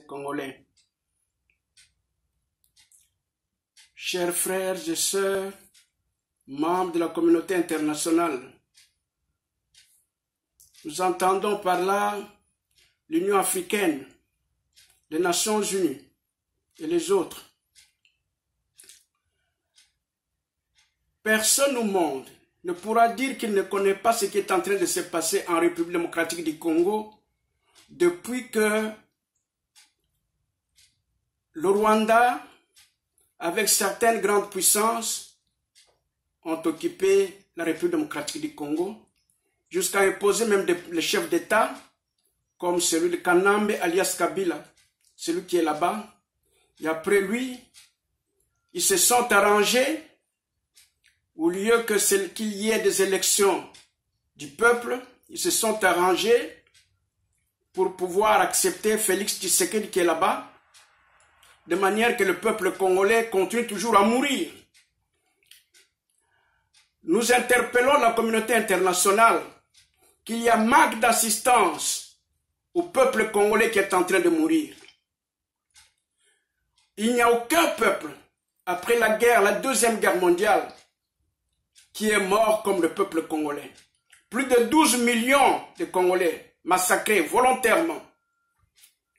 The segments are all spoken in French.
Congolais. Chers frères et sœurs, membres de la communauté internationale, nous entendons par là l'Union africaine, les Nations unies et les autres. Personne au monde ne pourra dire qu'il ne connaît pas ce qui est en train de se passer en République démocratique du Congo depuis que le Rwanda, avec certaines grandes puissances, ont occupé la République démocratique du Congo, jusqu'à imposer même les chefs d'État, comme celui de Kanambe alias Kabila, celui qui est là-bas. Et après lui, ils se sont arrangés, au lieu qu'il y ait des élections du peuple, ils se sont arrangés pour pouvoir accepter Félix Tshisekedi qui est là-bas, de manière que le peuple congolais continue toujours à mourir. Nous interpellons la communauté internationale qu'il y a manque d'assistance au peuple congolais qui est en train de mourir. Il n'y a aucun peuple, après la guerre, la Deuxième Guerre mondiale, qui est mort comme le peuple congolais. Plus de 12 millions de Congolais massacrés volontairement.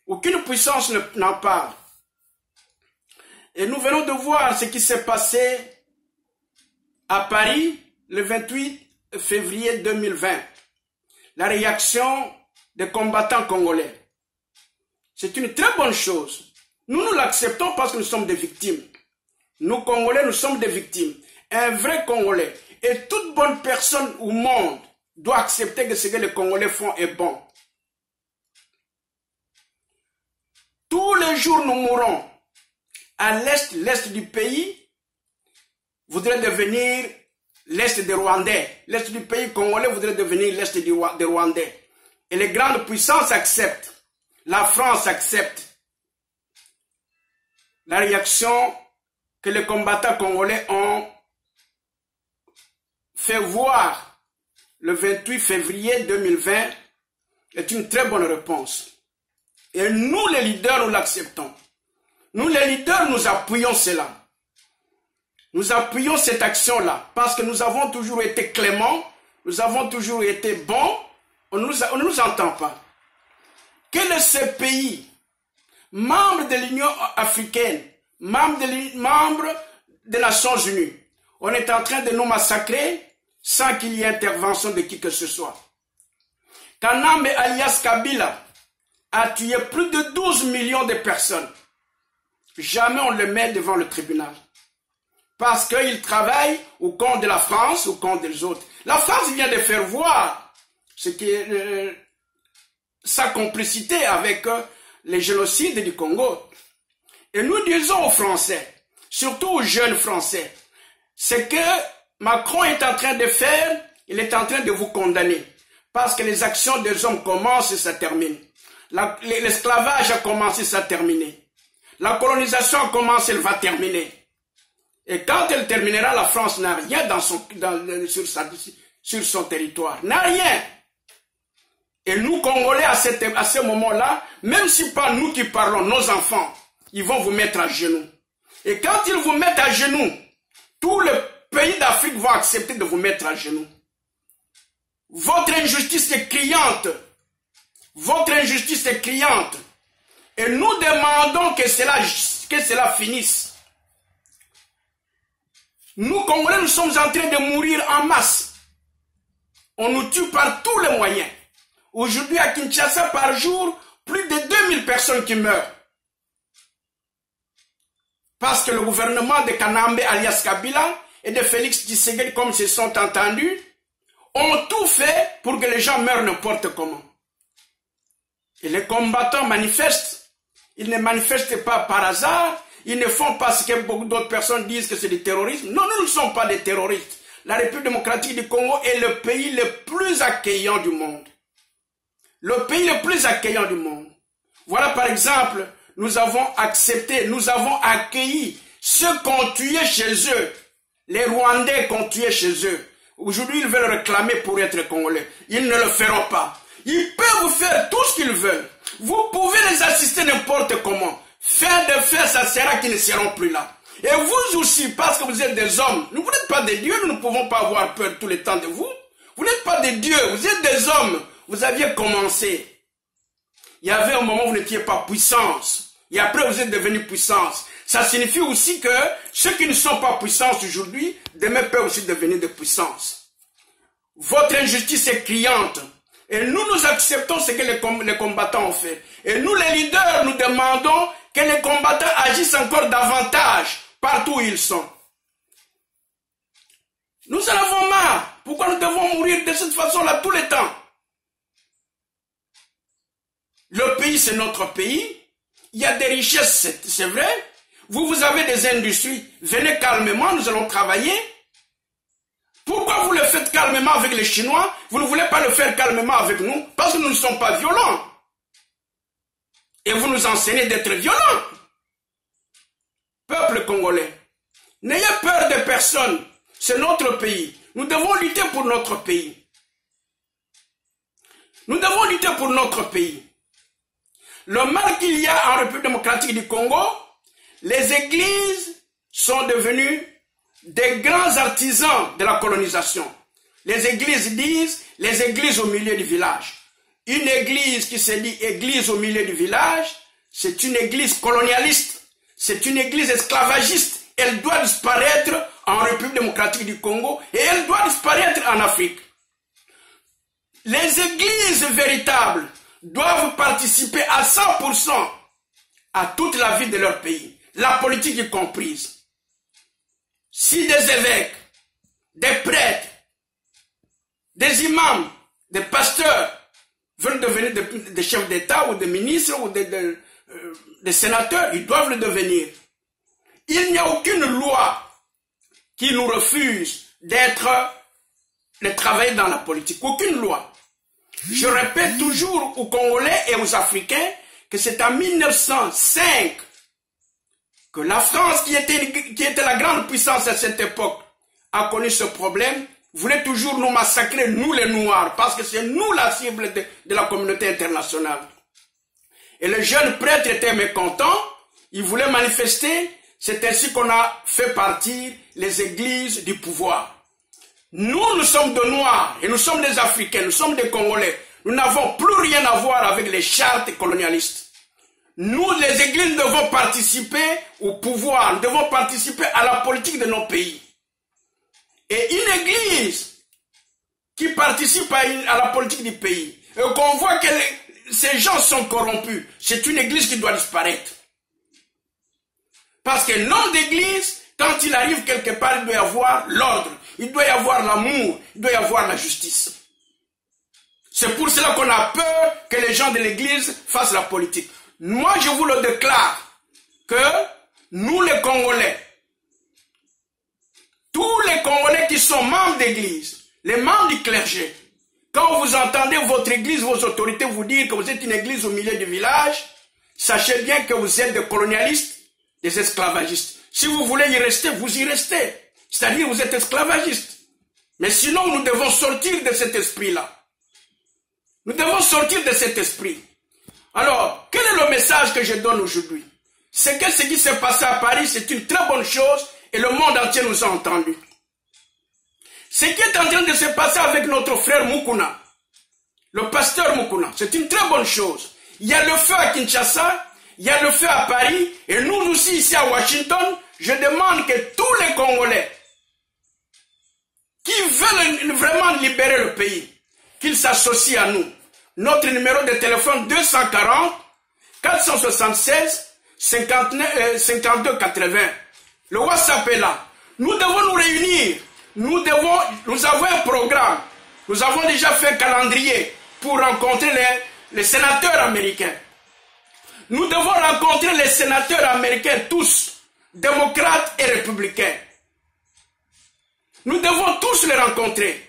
Aucune puissance n'en parle. Et nous venons de voir ce qui s'est passé à Paris le 28 février 2020. La réaction des combattants congolais. C'est une très bonne chose. Nous l'acceptons parce que nous sommes des victimes. Nous, Congolais, nous sommes des victimes. Un vrai Congolais et toute bonne personne au monde doit accepter que ce que les Congolais font est bon. Tous les jours, nous mourons. À l'est du pays voudrait devenir l'est des Rwandais. L'est du pays congolais voudrait devenir l'est des Rwandais. Et les grandes puissances acceptent. La France accepte. La réaction que les combattants congolais ont fait voir le 28 février 2020 est une très bonne réponse. Et nous, les leaders, nous l'acceptons. Nous, les leaders, nous appuyons cela. Nous appuyons cette action-là parce que nous avons toujours été cléments, nous avons toujours été bons, on ne nous entend pas. Quel est ce pays, membre de l'Union africaine, membre des Nations unies, on est en train de nous massacrer sans qu'il y ait intervention de qui que ce soit. Kanambe alias Kabila a tué plus de 12 millions de personnes. Jamais on le met devant le tribunal. Parce qu'il travaille au compte de la France, au compte des autres. La France vient de faire voir ce qui est, sa complicité avec les génocides du Congo. Et nous disons aux Français, surtout aux jeunes Français, ce que Macron est en train de faire, il est en train de vous condamner. Parce que les actions des hommes commencent et ça termine. L'esclavage a commencé, ça a terminé. La colonisation a commencé, elle va terminer. Et quand elle terminera, la France n'a rien sur son territoire. N'a rien. Et nous, Congolais, à ce moment-là, même si pas nous qui parlons, nos enfants, ils vont vous mettre à genoux. Et quand ils vous mettent à genoux, tous les pays d'Afrique vont accepter de vous mettre à genoux. Votre injustice est criante. Votre injustice est criante. Et nous demandons que cela finisse. Nous, Congolais, nous sommes en train de mourir en masse. On nous tue par tous les moyens. Aujourd'hui, à Kinshasa, par jour, plus de 2000 personnes qui meurent. Parce que le gouvernement de Kanambe alias Kabila et de Félix Tshisekedi, comme se sont entendus, ont tout fait pour que les gens meurent n'importe comment. Et les combattants manifestent. Ils ne manifestent pas par hasard. Ils ne font pas ce que beaucoup d'autres personnes disent que c'est du terrorisme. Non, nous ne sommes pas des terroristes. La République démocratique du Congo est le pays le plus accueillant du monde. Le pays le plus accueillant du monde. Voilà par exemple, nous avons accepté, nous avons accueilli ceux qu'on tuait chez eux. Les Rwandais qu'on tuait chez eux. Aujourd'hui, ils veulent réclamer pour être Congolais. Ils ne le feront pas. Ils peuvent faire tout ce qu'ils veulent. Vous pouvez les assister n'importe comment. comment? Faire de faire, ça sera qu'ils ne seront plus là. Et vous aussi, parce que vous êtes des hommes, vous n'êtes pas des dieux, nous ne pouvons pas avoir peur tout le temps de vous. Vous n'êtes pas des dieux, vous êtes des hommes. Vous aviez commencé. Il y avait un moment où vous n'étiez pas puissance. Et après, vous êtes devenu puissance. Ça signifie aussi que ceux qui ne sont pas puissance aujourd'hui, demain peuvent aussi devenir de puissance. Votre injustice est criante. Et nous acceptons ce que les combattants ont fait. Et nous, les leaders, nous demandons que les combattants agissent encore davantage partout où ils sont. Nous en avons marre. Pourquoi nous devons mourir de cette façon-là tout le temps? Le pays, c'est notre pays. Il y a des richesses, c'est vrai. Vous avez des industries. Venez calmement, nous allons travailler. Pourquoi vous le faites calmement avec les Chinois? Vous ne voulez pas le faire calmement avec nous? Parce que nous ne sommes pas violents. Et vous nous enseignez d'être violents. Peuple congolais, n'ayez peur de personne. C'est notre pays. Nous devons lutter pour notre pays. Nous devons lutter pour notre pays. Le mal qu'il y a en République démocratique du Congo, les églises sont devenues des grands artisans de la colonisation. Les églises disent les églises au milieu du village. Une église qui se dit église au milieu du village, c'est une église colonialiste, c'est une église esclavagiste. Elle doit disparaître en République démocratique du Congo et elle doit disparaître en Afrique. Les églises véritables doivent participer à 100% à toute la vie de leur pays, la politique y comprise. Si des évêques, des prêtres, des imams, des pasteurs veulent devenir des chefs d'État ou des ministres ou des sénateurs, ils doivent le devenir. Il n'y a aucune loi qui nous refuse de travailler dans la politique. Aucune loi. Je répète toujours aux Congolais et aux Africains que c'est en 1905 que la France, qui était la grande puissance à cette époque, a connu ce problème, voulait toujours nous massacrer, nous les Noirs, parce que c'est nous la cible de la communauté internationale. Et les jeunes prêtres étaient mécontents, ils voulaient manifester, c'est ainsi qu'on a fait partir les églises du pouvoir. Nous sommes de Noirs, et nous sommes des Africains, nous sommes des Congolais. Nous n'avons plus rien à voir avec les chartes colonialistes. Nous, les églises, devons participer au pouvoir, nous devons participer à la politique de nos pays. Et une église qui participe à la politique du pays, et qu'on voit que ces gens sont corrompus, c'est une église qui doit disparaître. Parce qu'un homme d'église, quand il arrive quelque part, il doit y avoir l'ordre, il doit y avoir l'amour, il doit y avoir la justice. C'est pour cela qu'on a peur que les gens de l'église fassent la politique. Moi, je vous le déclare, que nous les Congolais, tous les Congolais qui sont membres d'église, les membres du clergé, quand vous entendez votre église, vos autorités vous dire que vous êtes une église au milieu du village, sachez bien que vous êtes des colonialistes, des esclavagistes. Si vous voulez y rester, vous y restez. C'est-à-dire vous êtes esclavagistes. Mais sinon, nous devons sortir de cet esprit-là. Nous devons sortir de cet esprit. Alors, quel est le message que je donne aujourd'hui? C'est que ce qui s'est passé à Paris, c'est une très bonne chose et le monde entier nous a entendus. Ce qui est en train de se passer avec notre frère Mukuna, le pasteur Mukuna, c'est une très bonne chose. Il y a le feu à Kinshasa, il y a le feu à Paris, et nous aussi ici à Washington, je demande que tous les Congolais qui veulent vraiment libérer le pays, qu'ils s'associent à nous. Notre numéro de téléphone 240 476 52 80. Le WhatsApp est là. Nous devons nous réunir. Nous avons un programme. Nous avons déjà fait un calendrier pour rencontrer les sénateurs américains. Nous devons rencontrer les sénateurs américains tous, démocrates et républicains. Nous devons tous les rencontrer.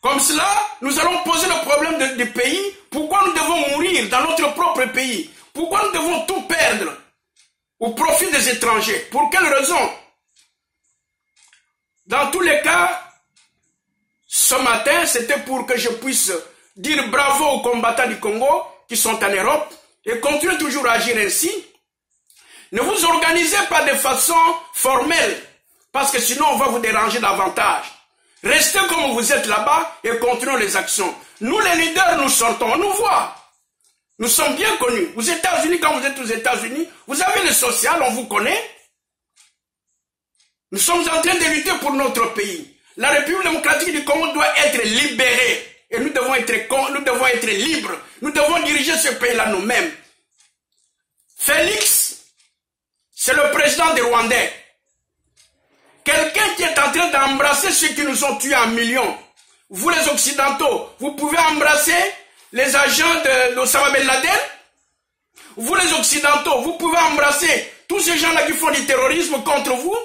Comme cela, nous allons poser le problème du pays. Pourquoi nous devons mourir dans notre propre pays? Pourquoi nous devons tout perdre au profit des étrangers? Pour quelle raison? Dans tous les cas, ce matin, c'était pour que je puisse dire bravo aux combattants du Congo qui sont en Europe et continuez toujours à agir ainsi. Ne vous organisez pas de façon formelle, parce que sinon on va vous déranger davantage. Restez comme vous êtes là-bas et continuons les actions. Nous les leaders, nous sortons, on nous voit. Nous sommes bien connus. Aux États-Unis, quand vous êtes aux États-Unis, vous avez le social, on vous connaît. Nous sommes en train de lutter pour notre pays. La République démocratique du Congo doit être libérée. Et nous devons être libres. Nous devons diriger ce pays-là nous-mêmes. Félix, c'est le président des Rwandais. Quelqu'un qui est en train d'embrasser ceux qui nous ont tués en millions. Vous les Occidentaux, vous pouvez embrasser les agents d'Osama Ben Laden. Vous les Occidentaux, vous pouvez embrasser tous ces gens-là qui font du terrorisme contre vous.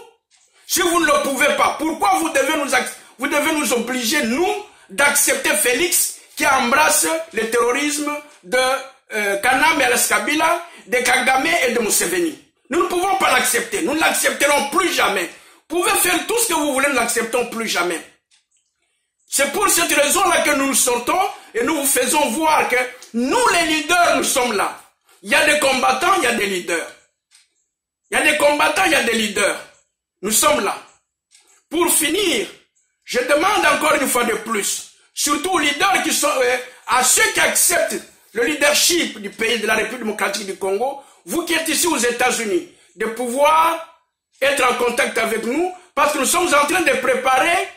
Si vous ne le pouvez pas, pourquoi vous devez nous obliger, nous, d'accepter Félix qui embrasse le terrorisme de Kanam El Kabila, de Kagame et de Museveni? Nous ne pouvons pas l'accepter. Nous ne l'accepterons plus jamais. Vous pouvez faire tout ce que vous voulez, nous l'acceptons plus jamais. C'est pour cette raison-là que nous nous sortons et nous vous faisons voir que nous, les leaders, nous sommes là. Il y a des combattants, il y a des leaders. Il y a des combattants, il y a des leaders. Nous sommes là. Pour finir, je demande encore une fois de plus, surtout aux leaders qui sont, à ceux qui acceptent le leadership du pays de la République démocratique du Congo, vous qui êtes ici aux États-Unis, de pouvoir être en contact avec nous, parce que nous sommes en train de préparer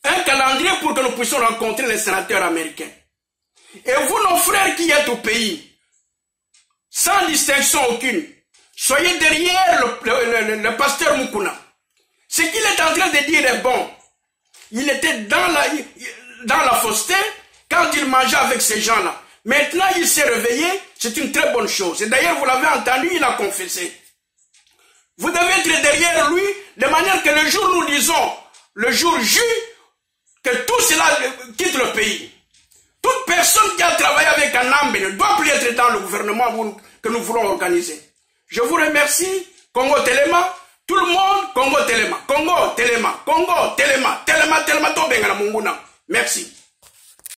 un calendrier pour que nous puissions rencontrer les sénateurs américains. Et vous, nos frères qui êtes au pays, sans distinction aucune, soyez derrière le pasteur Mukuna. Ce qu'il est en train de dire est bon. Il était dans la fausseté quand il mangeait avec ces gens-là. Maintenant, il s'est réveillé, c'est une très bonne chose. Et d'ailleurs, vous l'avez entendu, il a confessé. Vous devez être derrière lui, de manière que le jour où nous disons, le jour J, que tout cela quitte le pays. Toute personne qui a travaillé avec un âme ne doit plus être dans le gouvernement que nous voulons organiser. Je vous remercie, Congo Telema, tout le monde, Congo Telema, Congo Telema, Congo Telema, Telema, Telema, Tobengana Munguna. Merci.